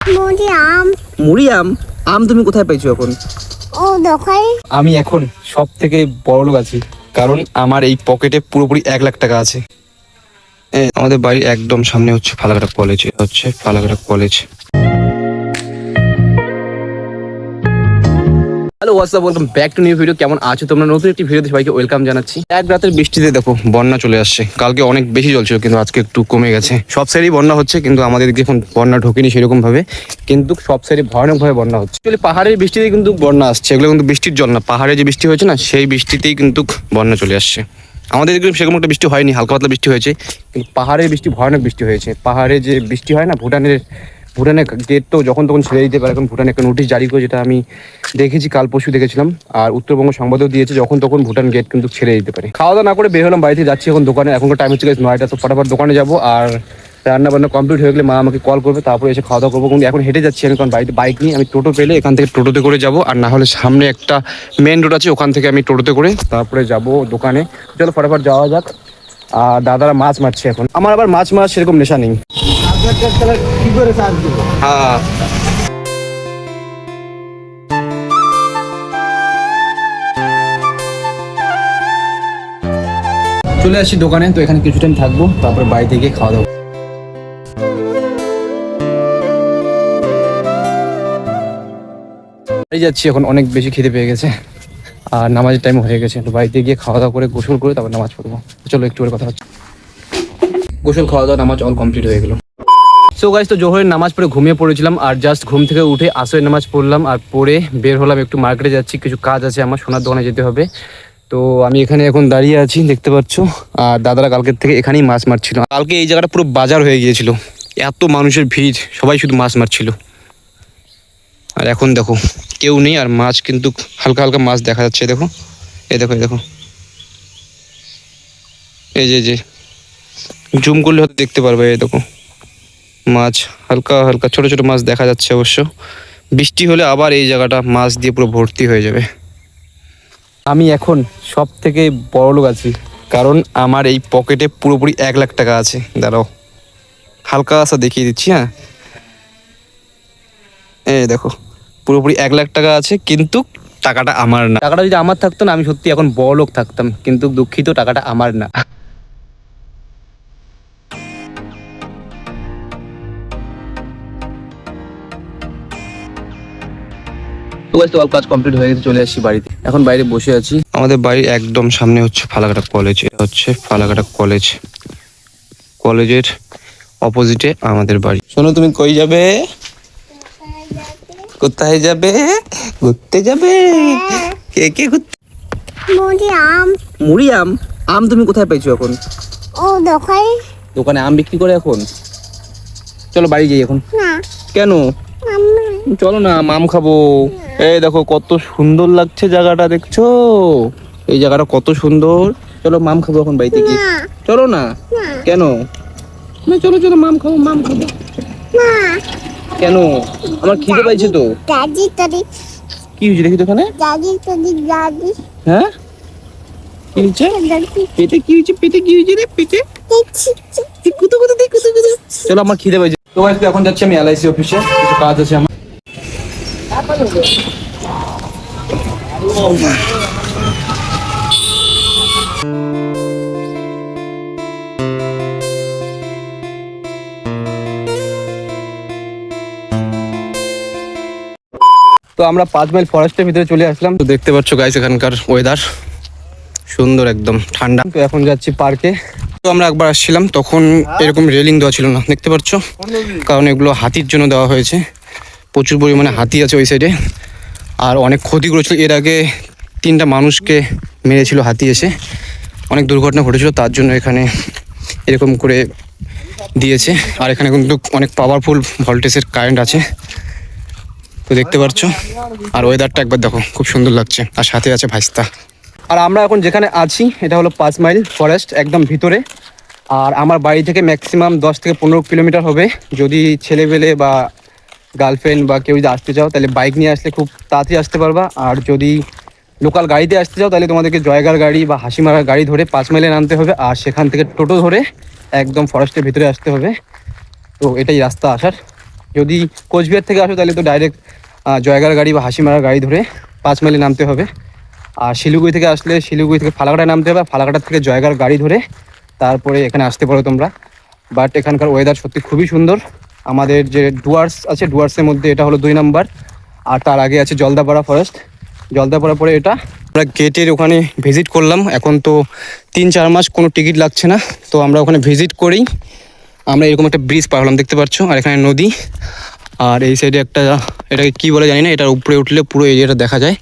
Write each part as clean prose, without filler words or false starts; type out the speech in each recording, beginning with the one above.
মুড়ি আম। মুড়ি আম? আম তুমি কোথায় পাইছো এখন? ও দোকানে। আমি এখন সব থেকে বড় লোক আছি, কারণ আমার এই পকেটে পুরোপুরি 1 লাখ টাকা আছে। আমাদের বাড়ির একদম সামনে হচ্ছে ফালাকাটা কলেজ, হচ্ছে Falakata college. Hello WhatsApp, welcome back to new video. কেমন আছো তোমরা? নতুন একটি ভিডিওতে সবাইকে ওয়েলকাম জানাচ্ছি। এক রাতের বৃষ্টিতে দেখো বন্যা চলে আসছে। কালকে অনেক বেশি জল ছিল, কিন্তু আজকে একটু কমে গেছে। সব সাইডেই বন্যা হচ্ছে, কিন্তু আমাদের দিকে এখন বন্যা ঢোকেনি সেরকম ভাবে, কিন্তু সব সাইডে ভয়ানকভাবে বন্যা হচ্ছে। অ্যাকচুয়ালি পাহাড়ের বৃষ্টিতে কিন্তু বন্যা আসছে, এগুলো কিন্তু বৃষ্টির জল না। পাহাড়ে যে বৃষ্টি হয়েছে না, সেই বৃষ্টিতেই কিন্তু বন্যা চলে আসছে। আমাদের দিকে সেরকম একটা বৃষ্টি হয়নি, হালকা পাতলা বৃষ্টি হয়েছে, কিন্তু পাহাড়ের বৃষ্টি ভয়ানক বৃষ্টি হয়েছে। পাহাড়ে যে বৃষ্টি হয় না, ভুটানের গেট তো যখন তখন ছেড়ে দিতে পারে। এখন ভুটান একটা নোটিশ জারি করে, যেটা আমি দেখেছি, কাল পরশু দেখেছিলাম, আর উত্তরবঙ্গ সংবাদও দিয়েছে, যখন তখন ভুটান গেট কিন্তু ছেড়ে দিতে পারে। খাওয়া দাওয়া না করে বের হলাম, বাড়িতে যাচ্ছি এখন দোকানে। এখনকার টাইম হচ্ছে 9টা, তো ফটাফট দোকানে যাবো। আর রান্না বান্না কমপ্লিট হয়ে গেলে মা আমাকে কল করবে, তারপরে এসে খাওয়া দাওয়া করবো। কিন্তু এখন হেঁটে যাচ্ছি আমি, কারণ বাড়িতে বাইক নিয়ে। আমি টোটো পেলে এখান থেকে টোটোতে করে যাবো, আর না হলে সামনে একটা মেন রোড আছে, ওখান থেকে আমি টোটোতে করে তারপরে যাবো দোকানে। চলো ফটাফট যাওয়া যাক। আর দাদারা মাছ মারছে এখন। আমার আবার মাছ মারার সেরকম নেশা নেই। হ্যাঁ, চলে আসছি দোকানে। তো এখানে কিছু টাইম থাকবো, তারপরে বাড়িতে গিয়ে খাওয়া দাওয়া। বাড়ি যাচ্ছি এখন, অনেক বেশি খিদে পেয়ে গেছে, আর নামাজের টাইম হয়ে গেছে। তো বাড়িতে গিয়ে খাওয়া দাওয়া করে গোসল করে তারপর নামাজ পড়বো। চলো একটু কথা হচ্ছে। গোসল, খাওয়া দাওয়া, নামাজ অল কমপ্লিট হয়ে গেলো। সো গাইস, তো জোহরের নামাজ পড়ে ঘুমিয়ে পড়েছিলাম, আর জাস্ট ঘুম থেকে উঠে আসরের নামাজ পড়লাম, আর পড়ে বের হলাম। একটু মার্কেটে যাচ্ছি, কিছু কাজ আছে আমার, সোনার দোকানে যেতে হবে। তো আমি এখানে এখন দাঁড়িয়ে আছি, দেখতে পাচ্ছ। আর দাদারা কালকের থেকে এখানেই মাছ মারছিল। কালকে এই জায়গাটা পুরো বাজার হয়ে গিয়েছিল, এত মানুষের ভিড়, সবাই শুধু মাছ মারছিল। আর এখন দেখো কেউ নেই, আর মাছ কিন্তু হালকা হালকা মাছ দেখা যাচ্ছে। দেখো, এই দেখো, এই দেখো, এই যে জুম করলে হয়তো দেখতে পারবে। এই দেখো মাছ, হালকা হালকা ছোট ছোট মাছ দেখা যাচ্ছে। অবশ্য বৃষ্টি হলে আবার এই জায়গাটা মাছ দিয়ে পুরো ভর্তি হয়ে যাবে। আমি এখন সব থেকে বড় লোক আছি, কারণ আমার এই পকেটে পুরোপুরি 1 লাখ টাকা আছে। দাঁড়াও, হালকা আসা দেখিয়ে দিচ্ছি। হ্যাঁ, এই দেখো, পুরোপুরি 1 লাখ টাকা আছে, কিন্তু টাকাটা আমার না। টাকাটা যদি আমার থাকতো না, আমি সত্যি এখন বড় লোক থাকতাম, কিন্তু দুঃখিত, টাকাটা আমার না। তো অল কাজ কমপ্লিট হয়ে গেছে, চলে আসছি বাড়িতে। এখন বাইরে বসে আছি। আমাদের বাড়ির একদম সামনে হচ্ছে ফালাকাটা কলেজ, হচ্ছে ফালাকাটা কলেজ। কলেজের অপোজিটে আমাদের বাড়ি। শোনো, তুমি কই যাবে? কোথায় যাবে? ঘুরতে যাবে? কে কে ঘুরতে? মুড়ি আম। মুড়ি আম? আম তুমি কোথায় পাইছো এখন? ও দোকানে। দোকানে আম বিক্রি করে এখন? চলো বাড়ি যাই এখন। না। কেন? চলো না, আম খাবো। এই দেখো কত সুন্দর লাগছে জায়গাটা, দেখছো? এই জায়গাটা কত সুন্দর। চলো মাম খাবো এখন বাড়িতে গিয়ে। চলো না। কেন? না, চলো চলো, মাম খাবো, মাম খাবো। কেন? আমার খিদে পাইছে তো। দাদি দাদি। কি হয়েছে দেখি তো এখানে? দাদি দাদি দাদি। হ্যাঁ, কি হয়েছে পেটে? কি হয়েছে পেটে? কি হয়েছে রে পেটে? কুতু কুতু দেখ, কুতু কুতু। চলো, আমার খিদে পাইছে। তো গাইস, এখন যাচ্ছি আমি এলআইসি অফিসে, কিছু কাজ আছে আমার। তো আমরা 5 মাইল ফরেস্টের ভিতরে চলে আসলাম। তো দেখতে পাচ্ছ গাইস, এখানকার ওয়েদার সুন্দর, একদম ঠান্ডা। তো এখন যাচ্ছি পার্কে। তো আমরা একবার আসছিলাম, তখন এরকম রেলিং দেওয়া ছিল না, দেখতে পাচ্ছ, কারণ এগুলো হাতির জন্য দেওয়া হয়েছে। প্রচুর পরিমাণে হাতি আছে ওই সাইডে, আর অনেক ক্ষতি করেছিল। এর আগে 3টা মানুষকে মেরেছিল হাতি এসে, অনেক দুর্ঘটনা ঘটেছিল, তার জন্য এখানে এরকম করে দিয়েছে। আর এখানে কিন্তু অনেক পাওয়ারফুল ভোল্টেজের কারেন্ট আছে, তো দেখতে পাচ্ছ। আর ওয়েদারটা একবার দেখো, খুব সুন্দর লাগছে, আর সাথে আছে ভাইস্তা। আর আমরা এখন যেখানে আছি, এটা হলো 5 মাইল ফরেস্ট, একদম ভিতরে। আর আমার বাড়ি থেকে ম্যাক্সিমাম 10 থেকে 15 কিলোমিটার হবে। যদি ছেলেবেলে বা গার্লফ্রেন্ড বা কেউ যদি আসতে চাও, তাহলে বাইক নিয়ে আসলে খুব তাড়াতাড়ি আসতে পারবা। আর যদি লোকাল গাড়িতে আসতে চাও, তাহলে তোমাদেরকে জয়গার গাড়ি বা হাসিমারার গাড়ি ধরে 5 মাইলে নামতে হবে, আর সেখান থেকে টোটো ধরে একদম ফরেস্টের ভিতরে আসতে হবে। তো এটাই রাস্তা আসার। যদি কোচবিহার থেকে আসো তাহলে তো ডাইরেক্ট জয়গার গাড়ি বা হাসিমারার গাড়ি ধরে 5 মাইলে নামতে হবে। আর শিলিগুড়ি থেকে আসলে শিলিগুড়ি থেকে ফালাকাটায় নামতে হবে, ফালাকাটা থেকে জয়গার গাড়ি ধরে তারপরে এখানে আসতে পারো তোমরা। বাট এখানকার ওয়েদার সত্যি খুবই সুন্দর। আমাদের যে ডুয়ার্স আছে, ডুয়ার্সের মধ্যে এটা হলো 2 নম্বর, আর তার আগে আছে জলদাপাড়া ফরেস্ট। জলদাপাড়া পরে এটা আমরা গেটের ওখানে ভিজিট করলাম। এখন তো 3-4 মাস কোনো টিকিট লাগছে না, তো আমরা ওখানে ভিজিট করেই আমরা এরকম একটা ব্রিজ পার হলাম, দেখতে পাচ্ছ। আর এখানে নদী, আর এই সাইডে একটা, এটাকে কী বলে জানি না, এটার উপরে উঠলে পুরো এরিয়াটা দেখা যায়,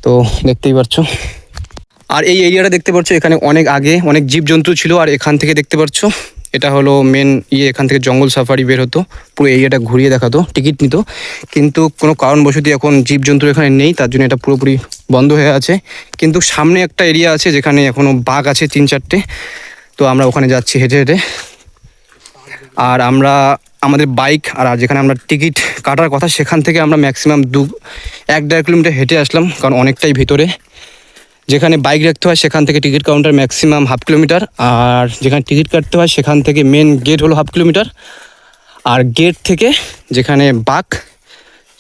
তো দেখতেই পাচ্ছ। আর এই এরিয়াটা দেখতে পাচ্ছ, এখানে অনেক আগে অনেক জীবজন্তু ছিল। আর এখান থেকে দেখতে পাচ্ছ এটা হলো মেন এখান থেকে জঙ্গল সাফারি বের হতো, পুরো এরিয়াটা ঘুরিয়ে দেখাতো, টিকিট নিত। কিন্তু কোনো কারণবশত এখন জীবজন্তু এখানে নেই, তার জন্য এটা পুরোপুরি বন্ধ হয়ে আছে। কিন্তু সামনে একটা এরিয়া আছে যেখানে এখনও বাঘ আছে 3-4টে, তো আমরা ওখানে যাচ্ছি হেঁটে হেঁটে। আর আমরা আমাদের বাইক আর যেখানে আমরা টিকিট কাটার কথা সেখান থেকে আমরা ম্যাক্সিমাম 1-1.5 কিলোমিটার হেঁটে আসলাম, কারণ অনেকটাই ভিতরে। যেখানে বাইক রাখতে হয় সেখান থেকে টিকিট কাউন্টার ম্যাক্সিমাম 1/2 কিলোমিটার, আর যেখানে টিকিট কাটতে হয় সেখান থেকে মেন গেট হলো 1/2 কিলোমিটার, আর গেট থেকে যেখানে বাঘ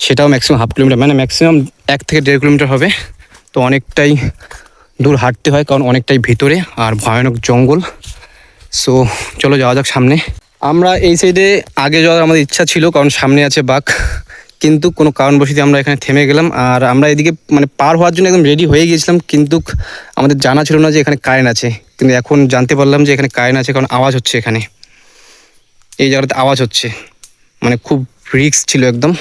সেটাও ম্যাক্সিমাম 1/2 কিলোমিটার, মানে ম্যাক্সিমাম 1 থেকে 1.5 কিলোমিটার হবে। তো অনেকটাই দূর হাঁটতে হয়, কারণ অনেকটাই ভিতরে আর ভয়ানক জঙ্গল। সো চলো যাওয়া যাক সামনে। আমরা এই সাইডে আগে যাওয়ার আমাদের ইচ্ছা ছিল, কারণ সামনে আছে বাঘ, কিন্তু কোনো কারণবশত আমরা এখানে থেমে গেলাম। আর আমরা এদিকে মানে পার হওয়ার জন্য একদম রেডি হয়ে গিয়েছিলাম, কিন্তু আমাদের জানা ছিল না যে এখানে কারেন্ট আছে। কিন্তু এখন জানতে পারলাম যে এখানে কারেন্ট আছে, কারণ আওয়াজ হচ্ছে এখানে, এই জায়গাটাতে আওয়াজ হচ্ছে, মানে খুব রিস্ক ছিল একদম।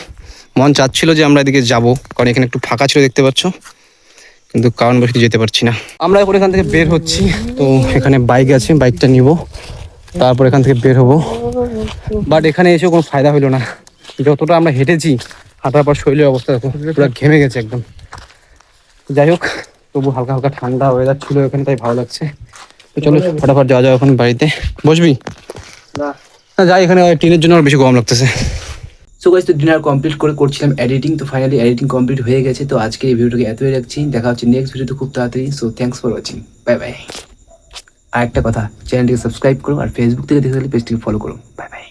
মন চাচ্ছিল যে আমরা এদিকে যাব, কারণ এখানে একটু ফাঁকা ছিল দেখতে পাচ্ছ, কিন্তু কারণবশত যেতে পারছি না। আমরা এখন এখান থেকে বের হচ্ছি, তো এখানে বাইক আছে, বাইকটা নিব, তারপর এখান থেকে বের হবো। বাট এখানে এসে কোনো ফায়দা হলো না, যতটা আমরা হেঁটেছি হাঁটার পর শরীরের অবস্থা দেখো, পুরো ঘেমে গেছে একদম। যাই হোক, তবু হালকা হালকা ঠান্ডা ওয়েদার ছিল এখানে, তাই ভালো লাগছে। তো চলো ফটাফট যাওয়া যাও এখন বাড়িতে। বসবি না? যাই, এখানে টিনের জন্য আর বেশি গরম লাগতেছে। সো গাইস, তো ডিনার কমপ্লিট করে করছিলাম এডিটিং, তো ফাইনালি এডিটিং কমপ্লিট হয়ে গেছে। তো আজকে এই ভিডিওটাকে এতই রাখছি, দেখা হচ্ছে নেক্সট ভিডিওতে খুব তাড়াতাড়ি। So thanks for watching, bye bye. আর একটা কথা, চ্যানেলটিকে সাবস্ক্রাইব করো, আর ফেসবুক থেকে দেখে থাকলে পেজটিকে ফলো করো। Bye bye.